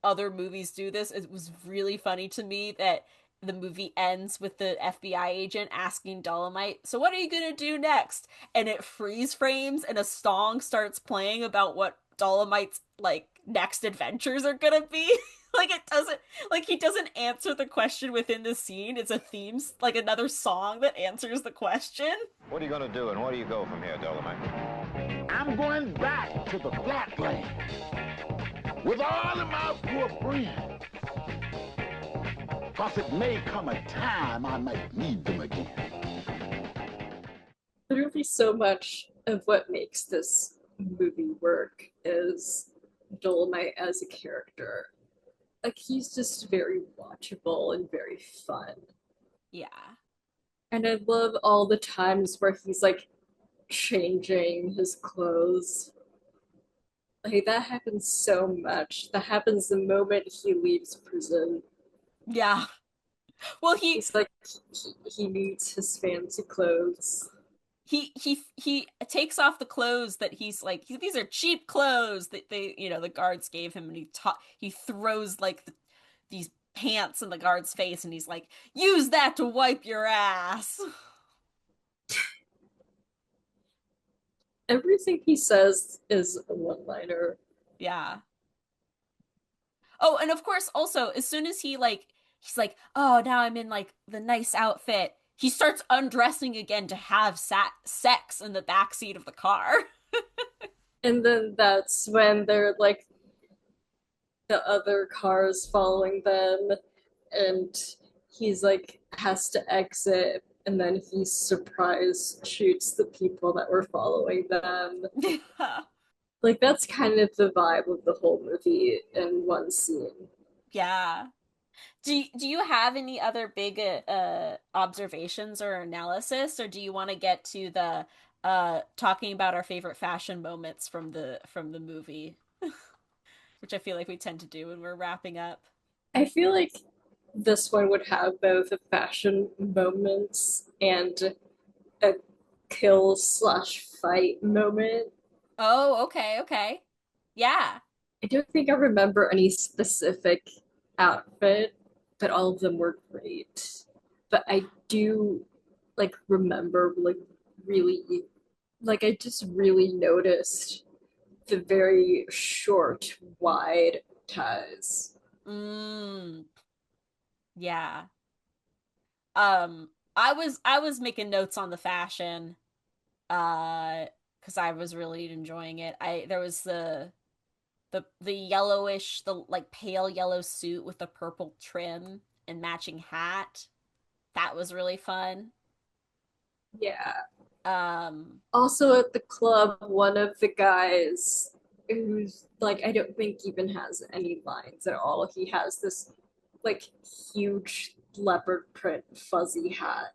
other movies do this. It was really funny to me that the movie ends with the FBI agent asking Dolomite, "So what are you gonna do next?" And it freeze frames and a song starts playing about what Dolomite's like next adventures are gonna be. Like it doesn't like he doesn't answer the question within the scene. It's a theme like another song that answers the question. What are you gonna do and where do you go from here, Dolomite? I'm going back to the flatland with all of my poor friends. Cause it may come a time I might need them again. Literally so much of what makes this movie work is Dolomite as a character. Like, he's just very watchable and very fun. Yeah. And I love all the times where he's like changing his clothes. Like, that happens so much. That happens the moment he leaves prison. Yeah. Well, He's like, he needs his fancy clothes. he takes off the clothes that he's like these are cheap clothes that they the guards gave him, and he throws like these pants in the guard's face and he's like, use that to wipe your ass. Everything he says is a one-liner. Yeah. Oh, and of course also as soon as he like he's like, oh, now I'm in like the nice outfit. He starts undressing again to have sex in the back seat of the car. And then that's when they're like the other cars following them, and he's like has to exit, and then he surprise shoots the people that were following them. Like that's kind of the vibe of the whole movie in one scene. Yeah. Do you have any other big observations or analysis, or do you want to get to the talking about our favorite fashion moments from the movie, which I feel like we tend to do when we're wrapping up? I feel like this one would have both a fashion moments and a kill slash fight moment. Oh, okay, okay. Yeah. I don't think I remember any specific outfit, but all of them were great. But I do like remember like really like I just really noticed the very short, wide ties. Mm, yeah. I was making notes on the fashion, because I was really enjoying it. I there was the yellowish, the like pale yellow suit with the purple trim and matching hat. That was really fun. Yeah. Um, Also at the club, one of the guys who's like I don't think even has any lines at all. He has this like huge leopard print fuzzy hat.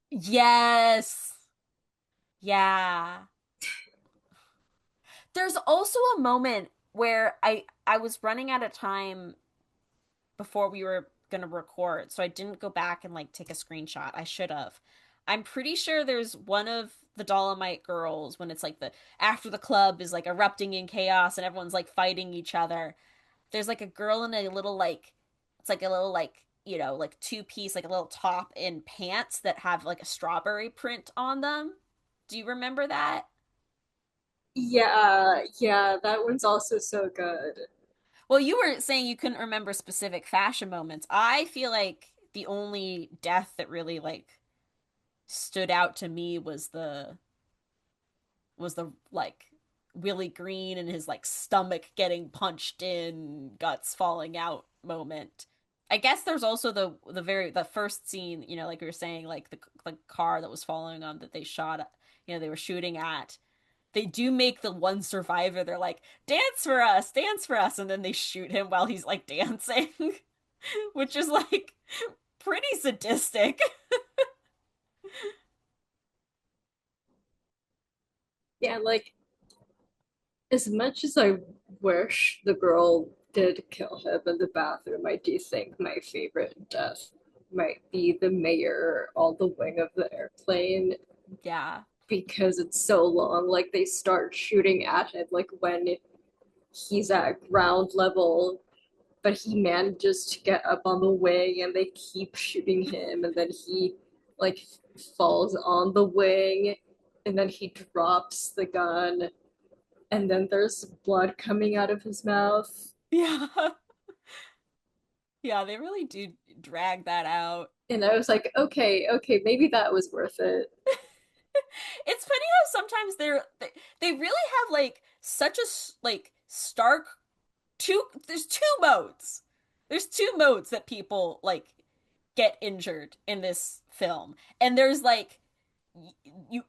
yes. Yeah. There's also a moment where I was running out of time before we were gonna record, so I didn't go back and like take a screenshot. I should have. I'm pretty sure there's one of the Dolomite girls when it's like the after the club is like erupting in chaos and everyone's like fighting each other. There's like a girl in a little like it's like a little like like two-piece like a little top and pants that have like a strawberry print on them. Do you remember that? Yeah, yeah, that one's also so good. Well, you were saying you couldn't remember specific fashion moments. I feel like the only death that really like stood out to me was the like Willie Green and his like stomach getting punched in, guts falling out moment. I guess there's also the first scene, like we were saying, like the car that was following on that they shot, they were shooting at. They do make the one survivor, they're like, dance for us, and then they shoot him while he's like dancing, which is like pretty sadistic. Yeah, like as much as I wish the girl did kill him in the bathroom, I do think my favorite death might be the mayor on the wing of the airplane Yeah. because it's so long. Like they start shooting at him like when he's at ground level, but he manages to get up on the wing and they keep shooting him, and then he like falls on the wing, and then he drops the gun, and then there's blood coming out of his mouth. Yeah. Yeah, they really do drag that out. And I was like, okay, okay, maybe that was worth it. It's funny how sometimes they really have like such a like stark two there's two modes. There's two modes that people like get injured in this film. And there's like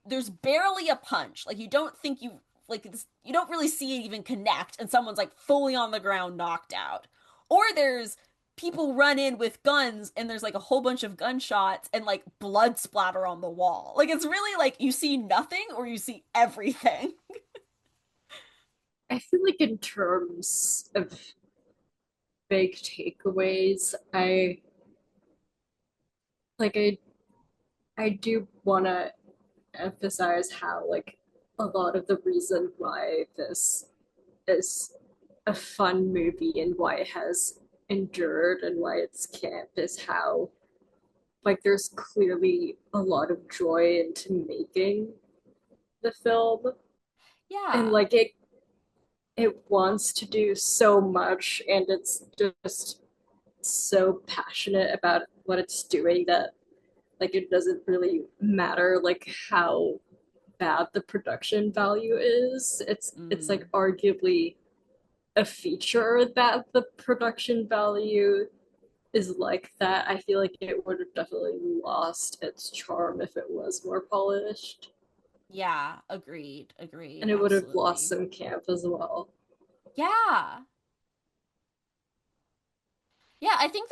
there's barely a punch. Like you don't think you like this, you don't really see it even connect and someone's like fully on the ground knocked out. Or there's people run in with guns and there's like a whole bunch of gunshots and like blood splatter on the wall. Like it's really like you see nothing or you see everything. I feel like in terms of big takeaways, like I do want to emphasize how like a lot of the reason why this is a fun movie and why it has endured and why it's camp is how like there's clearly a lot of joy into making the film, and Yeah. like it wants to do so much, and it's just so passionate about what it's doing that like it doesn't really matter like how bad the production value is. It's like arguably a feature that the production value is like that. I feel like it would have definitely lost its charm if it was more polished. Yeah, agreed, And it would have lost absolutely. some camp as well. Yeah. Yeah, I think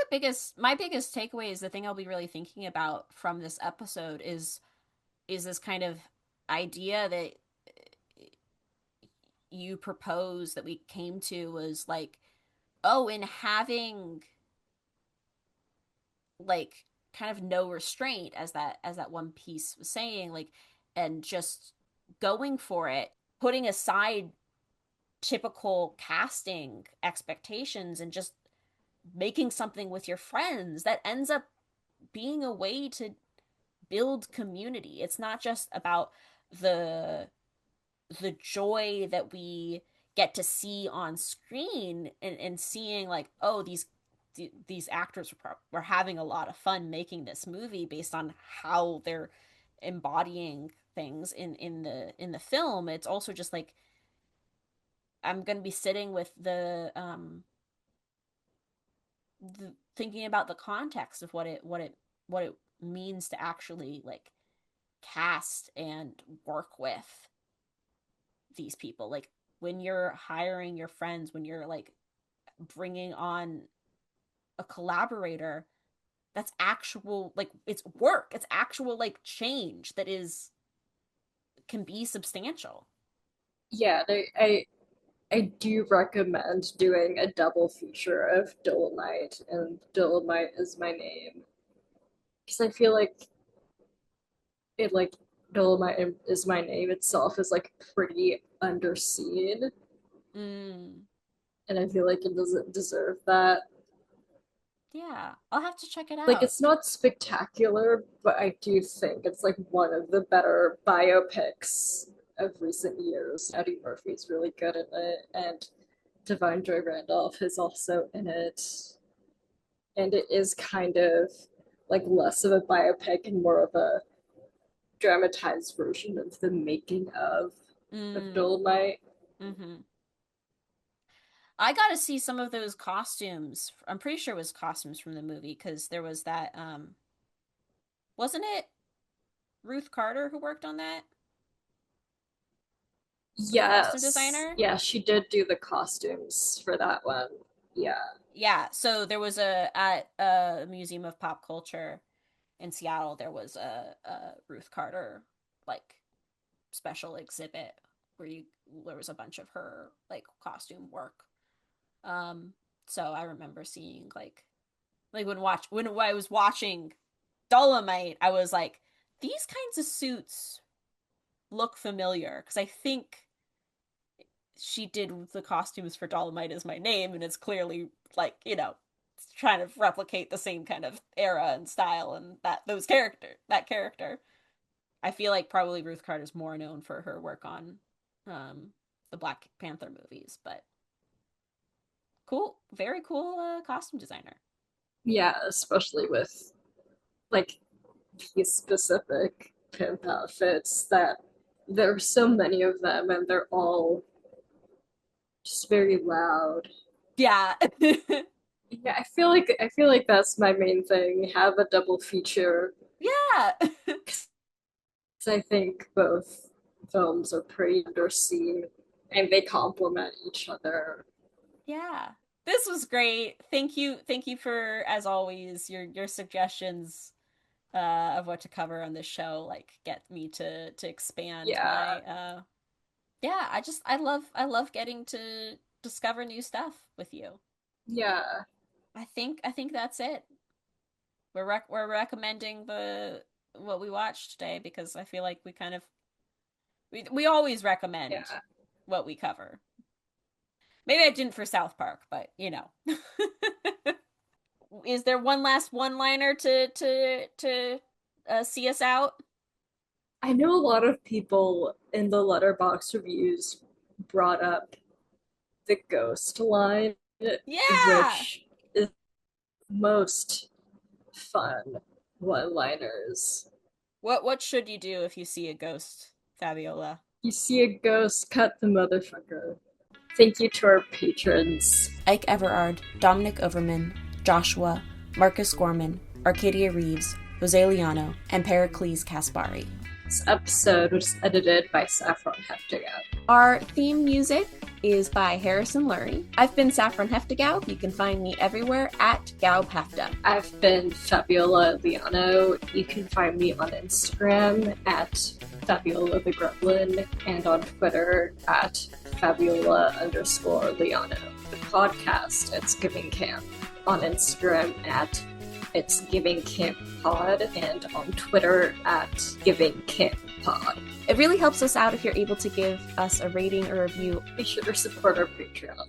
my biggest takeaway is the thing I'll be really thinking about from this episode is this kind of idea that you propose that we came to was like, oh, in having like kind of no restraint as that one piece was saying, like, and just going for it, putting aside typical casting expectations and just making something with your friends that ends up being a way to build community. It's not just about the the joy that we get to see on screen and seeing like, oh, these actors were having a lot of fun making this movie based on how they're embodying things in the film. It's also just like I'm going to be sitting with thinking about the context of what it means to actually like cast and work with these people. Like when you're hiring your friends, when you're like bringing on a collaborator, that's actual, like, it's work, it's actual like change that is can be substantial. Yeah, I do recommend doing a double feature of Dolomite and Dolomite is My Name. Because I feel like it like Dolomite is My Name itself is like pretty underseen. Mm. And I feel like it doesn't deserve that. Yeah, I'll have to check it Like out. it's not spectacular, but I do think it's like one of the better biopics of recent years. Eddie Murphy's really good in it, and Divine Joy Randolph is also in it. And it is kind of like less of a biopic and more of a dramatized version of the making of Mm. Dolomite. Mm-hmm. I got to see some of those costumes. I'm pretty sure it was costumes from the movie because there was that wasn't it Ruth Carter who worked on that? The costume Yes. designer? Yeah, she did do the costumes for that one. Yeah. Yeah, so there was at a Museum of Pop Culture in Seattle, there was a Ruth Carter like special exhibit where you there was a bunch of her like costume work. Um, so I remember seeing like when I was watching Dolomite, I was like, these kinds of suits look familiar because I think she did the costumes for Dolomite is My Name, and it's clearly like, trying to replicate the same kind of era and style and that character. I feel like probably Ruth Carter's more known for her work on the Black Panther movies, but cool, very cool costume designer. Yeah, especially with like these specific pimp outfits that there are so many of them and they're all just very loud. Yeah. Yeah, I feel like that's my main thing. Have a double feature. Yeah. 'Cause I think both films are pretty underseen and they complement each other. Yeah. This was great. Thank you. Thank you for, as always, your suggestions of what to cover on this show, like get me to expand Yeah, my yeah, I love getting to discover new stuff with you. yeah, I think that's it. We're recommending the what we watched today because I feel like we kind of we always recommend yeah. what we cover. Maybe I didn't for South Park, but Is there one last one-liner to see us out? I know a lot of people in the letterbox reviews brought up the ghost line, Yeah. which is most fun one-liners. What should you do if you see a ghost, Fabiola? You see a ghost, cut the motherfucker. Thank you to our patrons. Ike Everard, Dominic Overman, Joshua, Marcus Gorman, Arcadia Reeves, Jose Liano, and Pericles Kaspari. This episode was edited by Saffron Heftigout. Our theme music is by Harrison Lurie. I've been Saffron Heftigau. You can find me everywhere at Gaupafta. I've been Fabiola Liano. You can find me on Instagram at Fabiola the Gremlin and on Twitter at Fabiola_Liano. The podcast, It's Giving Camp, on Instagram at It's Giving Camp Pod and on Twitter at Giving Camp Pod. It really helps us out if you're able to give us a rating or review. Be sure to support our Patreon.